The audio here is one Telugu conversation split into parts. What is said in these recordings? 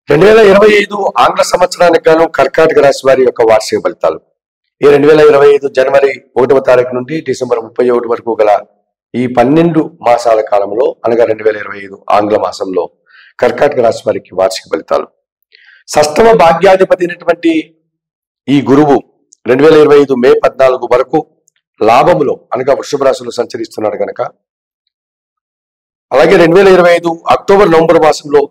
2025 ఆంగ్ల సంవత్సరానికి గాను కర్కాటక రాశి వారి యొక్క వార్షిక ఫలితాలు. ఈ 2025 జనవరి 1వ తారీఖు నుండి డిసెంబర్ 31 వరకు గల ఈ 12 మాసాల కాలంలో అనగా 2025 ఆంగ్ల మాసంలో కర్కాటక రాశి వారికి వార్షిక ఫలితాలు. షష్టమ భాగ్యాధిపతి అయినటువంటి ఈ గురువు 2025 మే 14 వరకు లాభములో అనగా వృషభ రాశిలో సంచరిస్తున్నాడు కనుక, అలాగే 2025 అక్టోబర్ నవంబర్ మాసంలో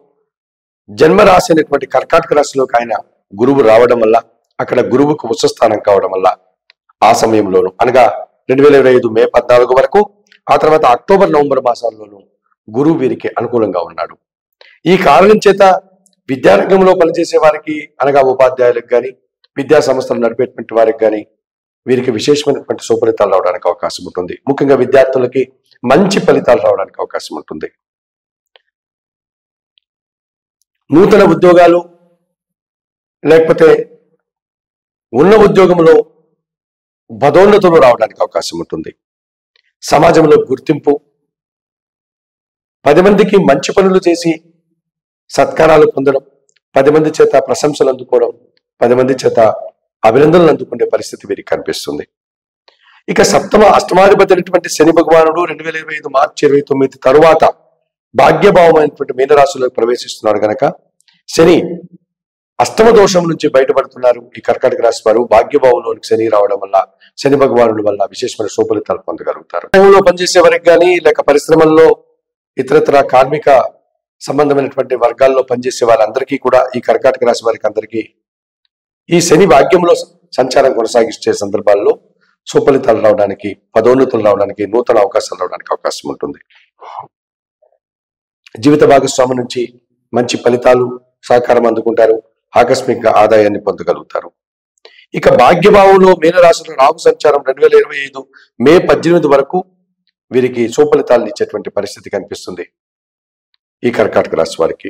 జన్మరాశి అయినటువంటి కర్కాటక రాశిలోకి ఆయన గురువు రావడం వల్ల, అక్కడ గురువుకు ఉచ్చ స్థానం కావడం వల్ల ఆ సమయంలోను అనగా 2025 మే 14 వరకు, ఆ తర్వాత అక్టోబర్ నవంబర్ మాసాల్లోనూ గురువు వీరికి అనుకూలంగా ఉన్నాడు. ఈ కారణం చేత విద్యారంగంలో పనిచేసే వారికి అనగా ఉపాధ్యాయులకు కానీ, విద్యా సంస్థలు నడిపేటువంటి వారికి కానీ వీరికి విశేషమైనటువంటి సుఫలితాలు రావడానికి అవకాశం ఉంటుంది. ముఖ్యంగా విద్యార్థులకి మంచి ఫలితాలు రావడానికి అవకాశం ఉంటుంది. నూతన ఉద్యోగాలు లేకపోతే ఉన్న ఉద్యోగంలో పదోన్నతులు రావడానికి అవకాశం ఉంటుంది. సమాజంలో గుర్తింపు, 10 మందికి మంచి పనులు చేసి సత్కారాలు పొందడం, 10 మంది చేత ప్రశంసలు అందుకోవడం, 10 మంది చేత అభినందనలు అందుకునే పరిస్థితి వీరికి కనిపిస్తుంది. ఇక అష్టమాధిపతి అయినటువంటి శని భగవానుడు 2025 మార్చి 29 తరువాత భాగ్యభావమైనటువంటి మీనరాశిలోకి ప్రవేశిస్తున్నాడు కనుక శని అష్టమ దోషం నుంచి బయటపడుతున్నారు. ఈ కర్కాటక రాశి వారు భాగ్యభావంలోనికి శని రావడం వల్ల, శని భగవానుడి వల్ల విశేషమైన సుఫలితాలు పొందగలుగుతారు. రంగంలో పనిచేసే వారికి కానీ, లేక పరిశ్రమల్లో ఇతరత్ర కార్మిక సంబంధమైనటువంటి వర్గాల్లో పనిచేసే వారందరికీ కూడా, ఈ కర్కాటక రాశి వారికి అందరికీ ఈ శని భాగ్యంలో సంచారం కొనసాగించే సందర్భాల్లో సుఫలితాలు రావడానికి, పదోన్నతులు రావడానికి, నూతన అవకాశాలు రావడానికి అవకాశం ఉంటుంది. జీవిత భాగస్వామి నుంచి మంచి ఫలితాలు, సహకారం అందుకుంటారు. ఆకస్మిక ఆదాయాన్ని పొందగలుగుతారు. ఇక భాగ్యభావంలో మీనరాశిలో రాహు సంచారం 2025 మే 18 వరకు వీరికి సుఫలితాలను ఇచ్చేటువంటి పరిస్థితి కనిపిస్తుంది. ఈ కర్కాటక రాశి వారికి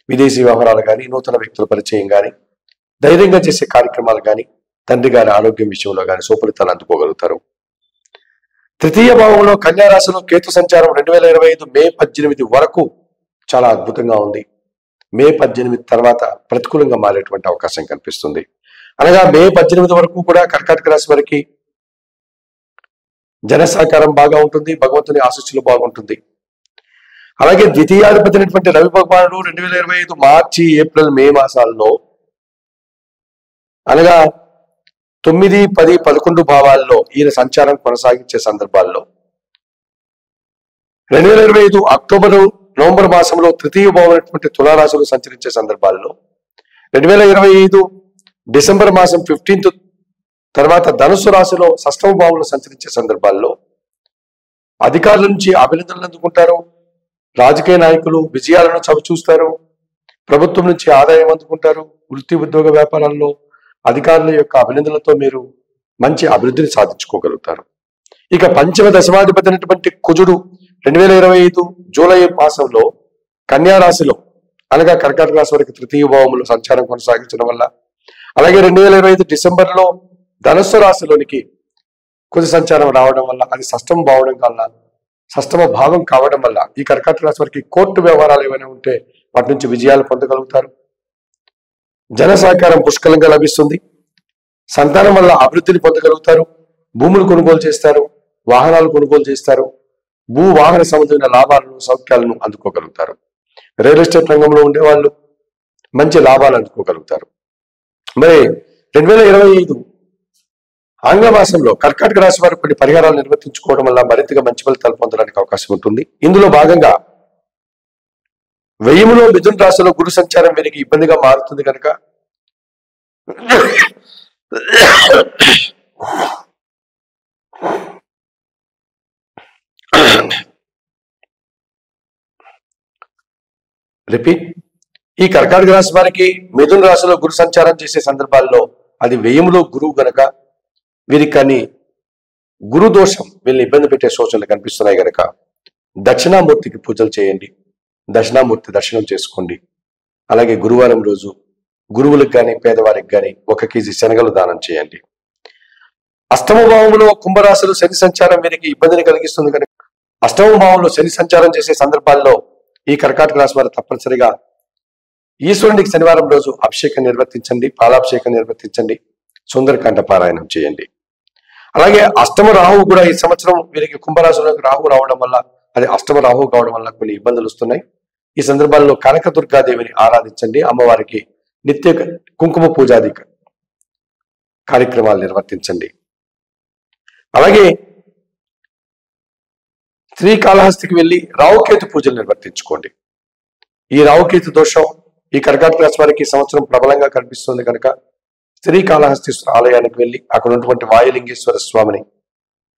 విదేశీ వ్యవహారాలు కానీ, నూతన వ్యక్తుల పరిచయం కానీ, ధైర్యంగా చేసే కార్యక్రమాలు కానీ, తండ్రి గారి ఆరోగ్యం విషయంలో కానీ సుఫలితాలు అందుకోగలుగుతారు. తృతీయ భావంలో కన్యా రాశిలో కేతు సంచారం 2025 మే 18 వరకు చాలా అద్భుతంగా ఉంది. మే 18 తర్వాత ప్రతికూలంగా మారేటువంటి అవకాశం కనిపిస్తుంది. అనగా మే 18 వరకు కూడా కర్కాటక రాశి వారికి జన సహకారం బాగా ఉంటుంది, భగవంతుని ఆశీస్సులు బాగుంటుంది. అలాగే ద్వితీయాధిపతి అయినటువంటి రవి భగవానుడు 2025 మార్చి ఏప్రిల్ మే మాసాల్లో అనగా 9, 10, 11 భావాల్లో ఈయన సంచారం కొనసాగించే సందర్భాల్లో 2025 అక్టోబరు నవంబర్ మాసంలో తృతీయ భావమైనటువంటి తులారాశిలో సంచరించే సందర్భాల్లో 2025 డిసెంబర్ మాసం 15th తర్వాత ధనుసు రాశిలో షష్టమ భావంలో సంచరించే సందర్భాల్లో అధికారుల నుంచి అభినందనలు అందుకుంటారు. రాజకీయ నాయకులు విజయాలను చవిచూస్తారు. ప్రభుత్వం నుంచి ఆదాయం అందుకుంటారు. వృత్తి ఉద్యోగ వ్యాపారాల్లో అధికారుల యొక్క అభినందనలతో మీరు మంచి అభివృద్ధిని సాధించుకోగలుగుతారు. ఇక పంచమ దశమాధిపతి అయినటువంటి కుజుడు 2025 జూలై మాసంలో కన్యా రాశిలో అనగా కర్కాటక రాశి వారికి తృతీయ భావంలో సంచారం కొనసాగించడం వల్ల, అలాగే 2025 డిసెంబర్లో ధనుస్సు రాశిలోనికి కుజ సంచారం రావడం వల్ల, అది షష్టమ భావం కావడం వల్ల ఈ కర్కాటక రాశి వారికి కోర్టు వ్యవహారాలు ఏమైనా ఉంటే వాటి నుంచి విజయాలు పొందగలుగుతారు. జన సహకారం పుష్కలంగా లభిస్తుంది. సంతానం వల్ల అభివృద్ధిని పొందగలుగుతారు. భూములు కొనుగోలు చేస్తారు, వాహనాలు కొనుగోలు చేస్తారు. భూ వాహన సంబంధమైన లాభాలను, సౌఖ్యాలను అందుకోగలుగుతారు. రియల్ ఎస్టేట్ రంగంలో ఉండేవాళ్ళు మంచి లాభాలు అందుకోగలుగుతారు. మరి 2025 ఆంగ్ల మాసంలో కర్కాటక రాశి వారు కొన్ని పరిహారాలు నిర్వర్తించుకోవడం వల్ల మరింతగా మంచి ఫలితాలు పొందడానికి అవకాశం ఉంటుంది. ఇందులో భాగంగా వ్యయములో మిథున రాశిలో గురు సంచారం వీరికి ఇబ్బందిగా మారుతుంది కనుక రిపీట్ ఈ కర్కాటక రాశి వారికి మిథున రాశిలో గురు సంచారం చేసే సందర్భాల్లో అది వ్యయములో గురువు గనక వీరికి కానీ గురు దోషం వీళ్ళని ఇబ్బంది పెట్టే సూచనలు కనిపిస్తున్నాయి కనుక దక్షిణామూర్తికి పూజలు చేయండి. దక్షిణామూర్తి దర్శనం చేసుకోండి. అలాగే గురువారం రోజు గురువులకు కానీ, పేదవారికి కానీ 1 కేజీ శనగలు దానం చేయండి. అష్టమ భావంలో కుంభరాశిలో శని సంచారం వీరికి ఇబ్బందిని కలిగిస్తుంది కనుక అష్టమ భావంలో శని సంచారం చేసే సందర్భాల్లో ఈ కర్కాటక రాశి వారు తప్పనిసరిగా ఈశ్వరునికి శనివారం రోజు అభిషేకం నిర్వర్తించండి, పాలాభిషేకం నిర్వర్తించండి, సుందరకాండ పారాయణం చేయండి. అలాగే అష్టమ రాహువు కూడా ఈ సంవత్సరం వీరికి కుంభరాశిలోకి రాహు రావడం వల్ల, అది అష్టమ రాహువు కావడం వల్ల కొన్ని ఇబ్బందులు వస్తున్నాయి. ఈ సందర్భాల్లో కనకదుర్గాదేవిని ఆరాధించండి, అమ్మవారికి నిత్య కుంకుమ పూజాది కార్యక్రమాలు నిర్వర్తించండి. అలాగే శ్రీకాళహస్తికి వెళ్ళి రావుకేతు పూజలు నిర్వర్తించుకోండి. ఈ రావుకేతు దోషం ఈ కర్కాటక రాశి వారికి ఈ సంవత్సరం ప్రబలంగా కనిపిస్తుంది కనుక శ్రీకాళహస్తీశ్వర ఆలయానికి వెళ్ళి అక్కడ ఉన్నటువంటి వాయులింగేశ్వర స్వామిని,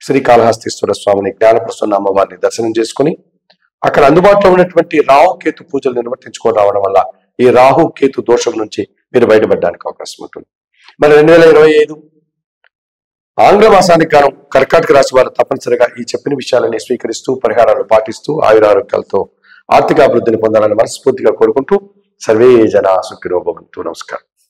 శ్రీకాళహస్తీశ్వర స్వామిని, జ్ఞానప్రసన్న అమ్మవారిని దర్శనం చేసుకుని అక్కడ అందుబాటులో ఉన్నటువంటి రాహుకేతు పూజలు నిర్వర్తించుకొని రావడం వల్ల ఈ రాహుకేతు దోషం నుంచి మీరు బయటపడడానికి అవకాశం ఉంటుంది. మరి 2025 ఆంగ్ల మాసానికి గాను కర్కాటక రాశి వారు తప్పనిసరిగా ఈ చెప్పిన విషయాలని స్వీకరిస్తూ పరిహారాలు పాటిస్తూ ఆయురారోగ్యాలతో ఆర్థిక అభివృద్ధిని పొందాలని మనస్ఫూర్తిగా కోరుకుంటూ సర్వే జనా సుఖినో భవంతు. నమస్కారం.